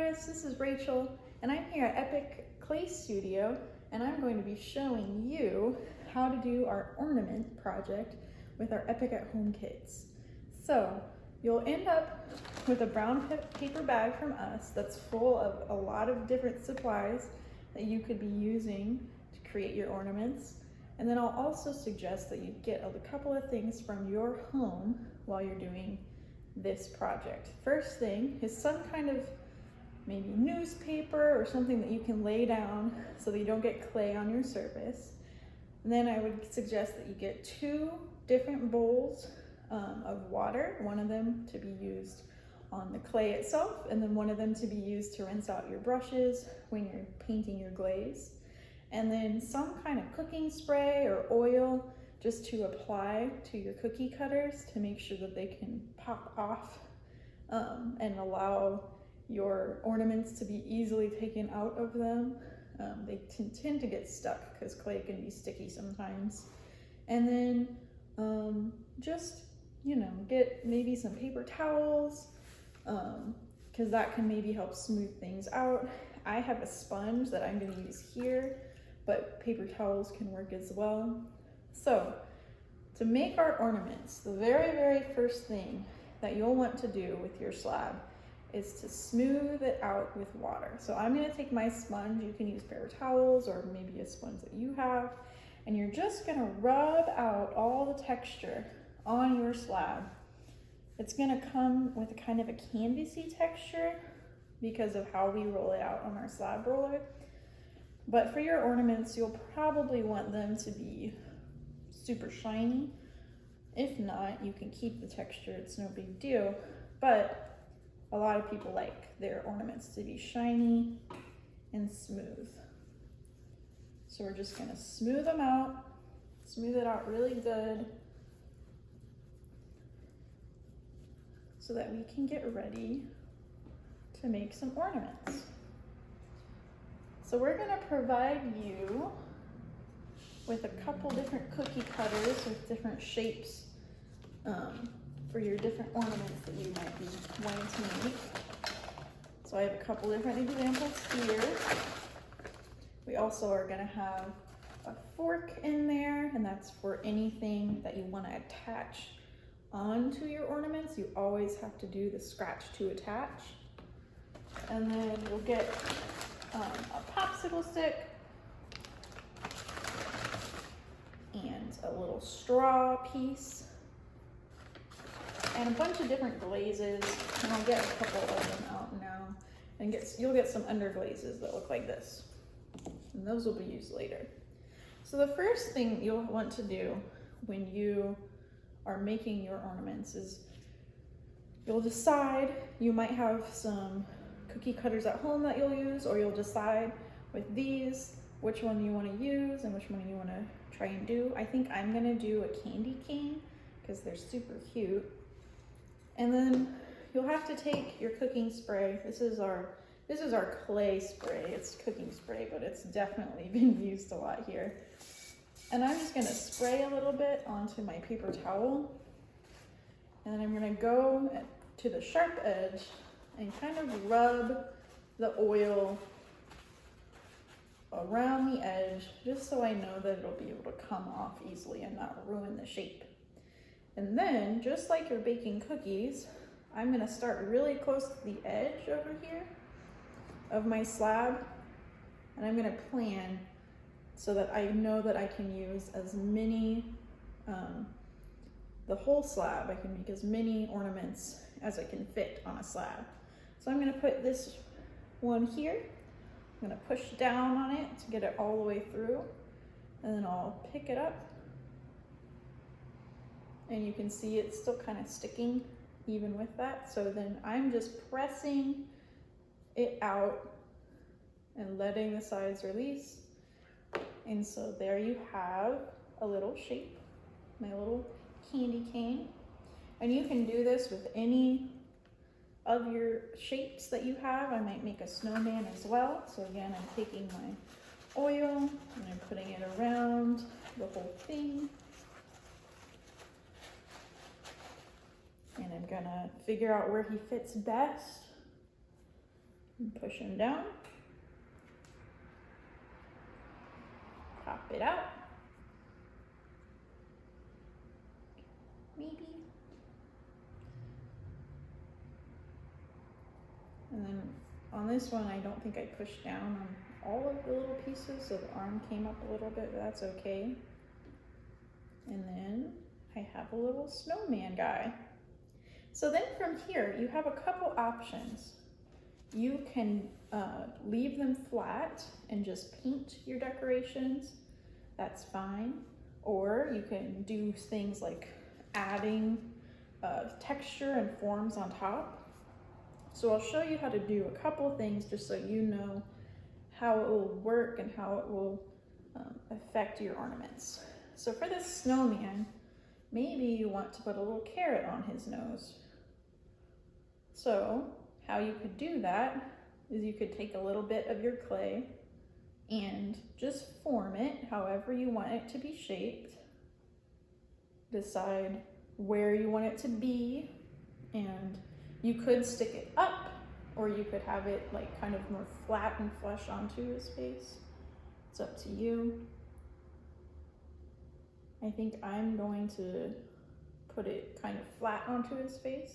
artist, this is Rachel, and I'm here at Epic Clay Studio, and I'm going to be showing you how to do our ornament project with our Epic at Home kits. So you'll end up with a brown paper bag from us that's full of a lot of different supplies that you could be using to create your ornaments. And then I'll also suggest that you get a couple of things from your home while you're doing this project. First thing is some kind of maybe newspaper or something that you can lay down so that you don't get clay on your surface. And then I would suggest that you get 2 different bowls of water, one of them to be used on the clay itself, and then one of them to be used to rinse out your brushes when you're painting your glaze. And then some kind of cooking spray or oil just to apply to your cookie cutters to make sure that they can pop off and allow your ornaments to be easily taken out of them. They tend to get stuck because clay can be sticky sometimes. And then just, get maybe some paper towels because that can maybe help smooth things out. I have a sponge that I'm going to use here, but paper towels can work as well. So to make our ornaments, the very, very first thing that you'll want to do with your slab is to smooth it out with water. So I'm going to take my sponge. You can use paper towels or maybe a sponge that you have, and you're just going to rub out all the texture on your slab. It's going to come with a kind of a canvasy texture because of how we roll it out on our slab roller. But for your ornaments, you'll probably want them to be super shiny. If not, you can keep the texture, it's no big deal. But a lot of people like their ornaments to be shiny and smooth. So we're just gonna smooth it out really good so that we can get ready to make some ornaments. So we're gonna provide you with a couple different cookie cutters with different shapes for your different ornaments that you might be wanting to make. So I have a couple different examples here. We also are gonna have a fork in there, and that's for anything that you wanna attach onto your ornaments. You always have to do the scratch to attach. And then you'll get a popsicle stick and a little straw piece and a bunch of different glazes, and I'll get a couple of them out now, and you'll get some underglazes that look like this, and those will be used later. So the first thing you'll want to do when you are making your ornaments is you'll decide, you might have some cookie cutters at home that you'll use, or you'll decide with these which one you want to use and which one you want to try and do. I think I'm going to do a candy cane because they're super cute. And then you'll have to take your cooking spray. This is our clay spray. It's cooking spray, but it's definitely been used a lot here. And I'm just going to spray a little bit onto my paper towel, and then I'm going to go to the sharp edge and kind of rub the oil around the edge just so I know that it'll be able to come off easily and not ruin the shape. And then, just like you're baking cookies, I'm going to start really close to the edge over here of my slab, and I'm going to plan so that I know that I can use as many, the whole slab. I can make as many ornaments as I can fit on a slab. So I'm going to put this one here. I'm going to push down on it to get it all the way through, and then I'll pick it up, and you can see it's still kind of sticking even with that. So then I'm just pressing it out and letting the sides release. And so there you have a little shape, my little candy cane. And you can do this with any of your shapes that you have. I might make a snowman as well. So again, I'm taking my oil and I'm putting it around the whole thing. And I'm gonna figure out where he fits best. And push him down. Pop it out. Maybe. And then on this one, I don't think I pushed down on all of the little pieces, so the arm came up a little bit, but that's okay. And then I have a little snowman guy. So then from here, you have a couple options. You can leave them flat and just paint your decorations. That's fine. Or you can do things like adding texture and forms on top. So I'll show you how to do a couple things just so you know how it will work and how it will affect your ornaments. So for this snowman, maybe you want to put a little carrot on his nose. So how you could do that is you could take a little bit of your clay and just form it however you want it to be shaped. Decide where you want it to be, and you could stick it up, or you could have it like kind of more flat and flush onto his face. It's up to you. I think I'm going to put it kind of flat onto his face.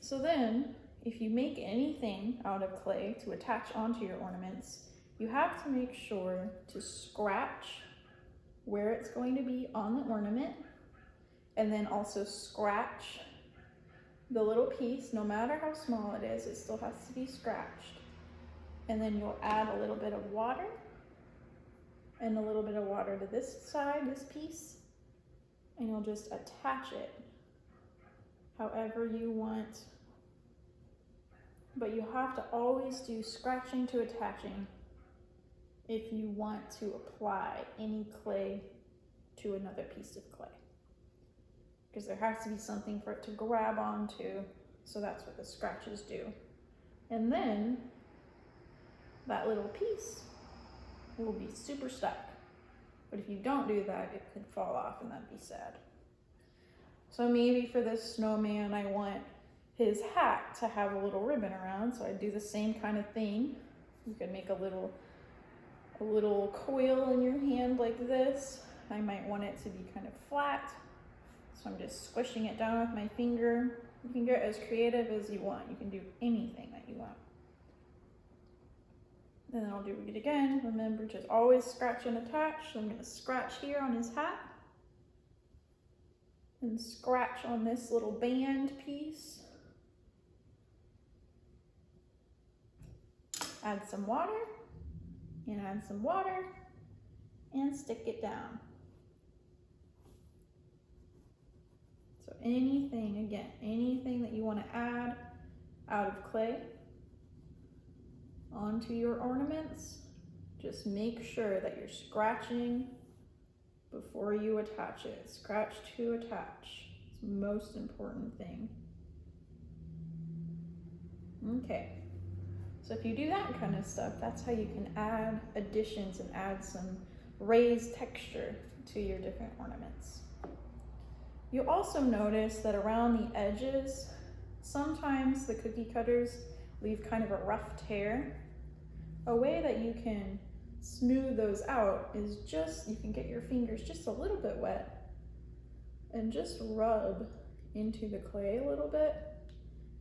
So then, if you make anything out of clay to attach onto your ornaments, you have to make sure to scratch where it's going to be on the ornament, and then also scratch the little piece, no matter how small it is, it still has to be scratched. And then you'll add a little bit of water and a little bit of water to this side, this piece, and you'll just attach it however you want. But you have to always do scratching to attaching if you want to apply any clay to another piece of clay, because there has to be something for it to grab onto, so that's what the scratches do. And then that little piece will be super stuck. But if you don't do that, it could fall off and that'd be sad. So maybe for this snowman, I want his hat to have a little ribbon around, so I do the same kind of thing. You can make a little coil in your hand like this. I might want it to be kind of flat, so I'm just squishing it down with my finger. You can get as creative as you want. You can do anything that you want. Then I'll do it again. Remember to always scratch and attach. So I'm going to scratch here on his hat and scratch on this little band piece. Add some water and add some water and stick it down. So anything, again, anything that you want to add out of clay onto your ornaments, just make sure that you're scratching before you attach it. Scratch to attach. It's the most important thing. Okay. So if you do that kind of stuff, that's how you can add additions and add some raised texture to your different ornaments. You'll also notice that around the edges, sometimes the cookie cutters leave kind of a rough tear. A way that you can smooth those out is just, you can get your fingers just a little bit wet and just rub into the clay a little bit,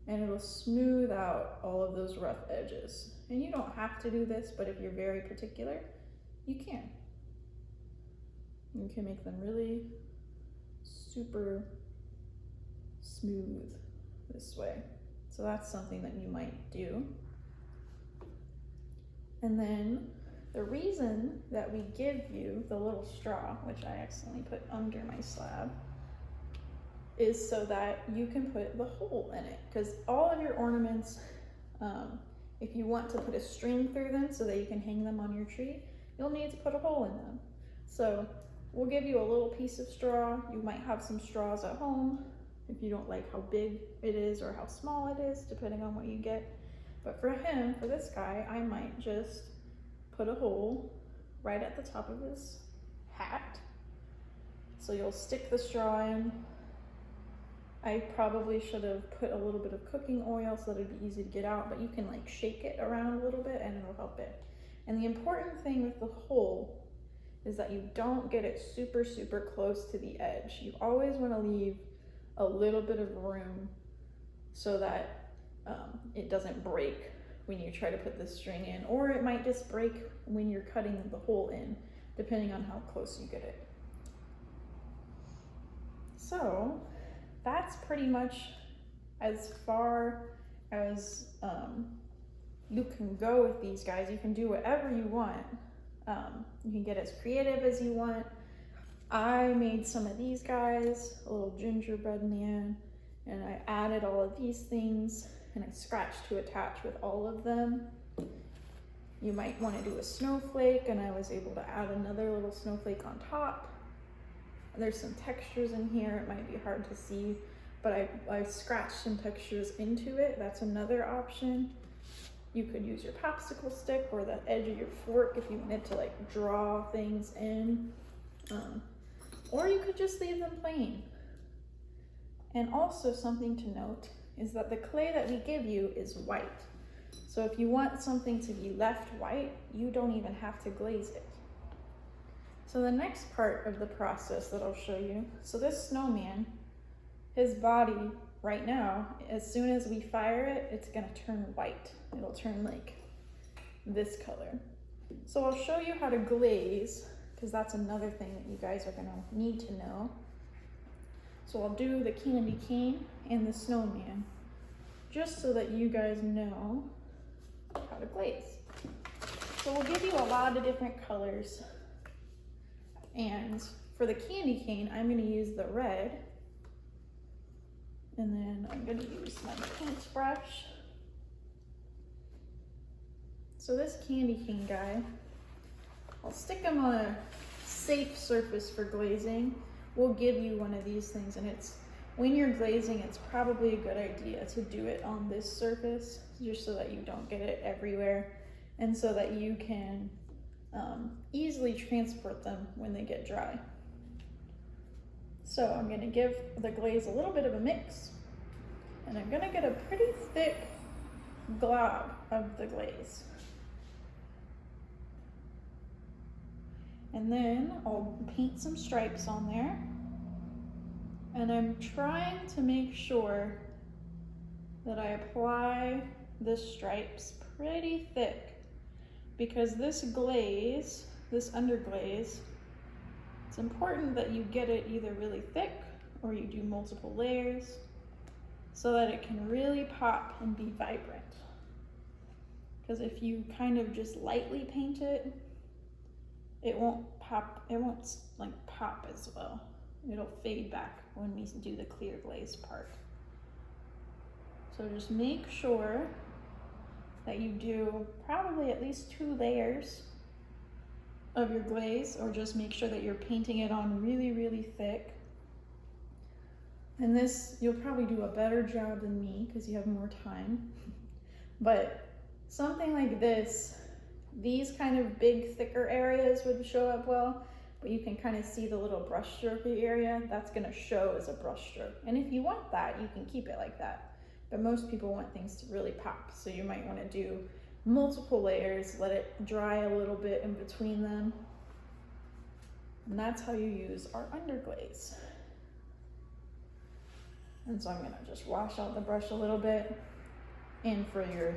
and it'll smooth out all of those rough edges. And you don't have to do this, but if you're very particular, you can. You can make them really super smooth this way. So that's something that you might do. And then the reason that we give you the little straw, which I accidentally put under my slab, is so that you can put the hole in it. Because all of your ornaments, if you want to put a string through them so that you can hang them on your tree, you'll need to put a hole in them. So we'll give you a little piece of straw. You might have some straws at home if you don't like how big it is or how small it is, depending on what you get. But for him, for this guy, I might just put a hole right at the top of his hat. So you'll stick the straw in I probably should have put a little bit of cooking oil so that it'd be easy to get out, but you can like shake it around a little bit and it'll help it. And the important thing with the hole is that you don't get it super, super close to the edge. You always want to leave a little bit of room so that it doesn't break when you try to put this string in, or it might just break when you're cutting the hole in, depending on how close you get it. So that's pretty much as far as you can go with these guys. You can do whatever you want. You can get as creative as you want. I made some of these guys, a little gingerbread man, and I added all of these things, and I scratched to attach with all of them. You might want to do a snowflake, and I was able to add another little snowflake on top. There's some textures in here. It might be hard to see, but I scratched some textures into it. That's another option. You could use your popsicle stick or the edge of your fork if you wanted to like draw things in. Or you could just leave them plain. And also something to note is that the clay that we give you is white. So if you want something to be left white, you don't even have to glaze it. So the next part of the process that I'll show you, so this snowman, his body right now, as soon as we fire it, it's gonna turn white. It'll turn like this color. So I'll show you how to glaze, because that's another thing that you guys are gonna need to know. So I'll do the candy cane and the snowman, just so that you guys know how to glaze. So we'll give you a lot of different colors. And for the candy cane, I'm gonna use the red. And then I'm gonna use my paintbrush. So this candy cane guy, I'll stick him on a safe surface for glazing. We'll give you one of these things, and it's, when you're glazing, it's probably a good idea to do it on this surface, just so that you don't get it everywhere, and so that you can easily transport them when they get dry. So I'm gonna give the glaze a little bit of a mix, and I'm gonna get a pretty thick glob of the glaze. And then I'll paint some stripes on there. And I'm trying to make sure that I apply the stripes pretty thick, because this glaze, this underglaze, it's important that you get it either really thick or you do multiple layers so that it can really pop and be vibrant. Because if you kind of just lightly paint it, it won't pop, it won't like pop as well. It'll fade back when we do the clear glaze part. So just make sure that you do probably at least 2 layers of your glaze, or just make sure that you're painting it on really, really thick. And this, you'll probably do a better job than me because you have more time. But something like this, these kind of big, thicker areas would show up well, but you can kind of see the little brush strokey area. That's gonna show as a brush stroke. And if you want that, you can keep it like that. But most people want things to really pop. So you might wanna do multiple layers, let it dry a little bit in between them. And that's how you use our underglaze. And so I'm gonna just wash out the brush a little bit. And for your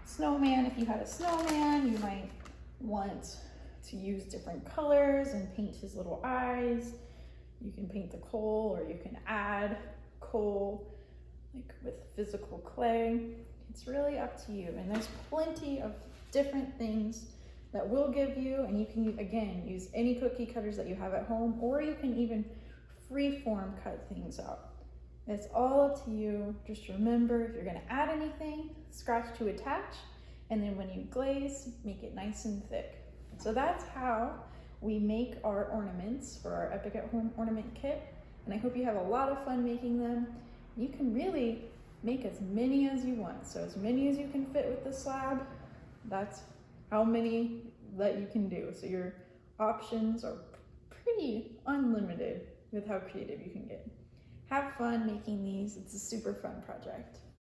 snowman, if you had a snowman, you might want to use different colors and paint his little eyes. You can paint the coal, or you can add coal like with physical clay. It's really up to you. And there's plenty of different things that we'll give you, and you can, again, use any cookie cutters that you have at home, or you can even free-form cut things out. It's all up to you. Just remember, if you're gonna add anything, scratch to attach, and then when you glaze, make it nice and thick. So that's how we make our ornaments for our Epic at Home ornament kit, and I hope you have a lot of fun making them. You can really make as many as you want. So as many as you can fit with the slab, that's how many that you can do. So your options are pretty unlimited with how creative you can get. Have fun making these. It's a super fun project.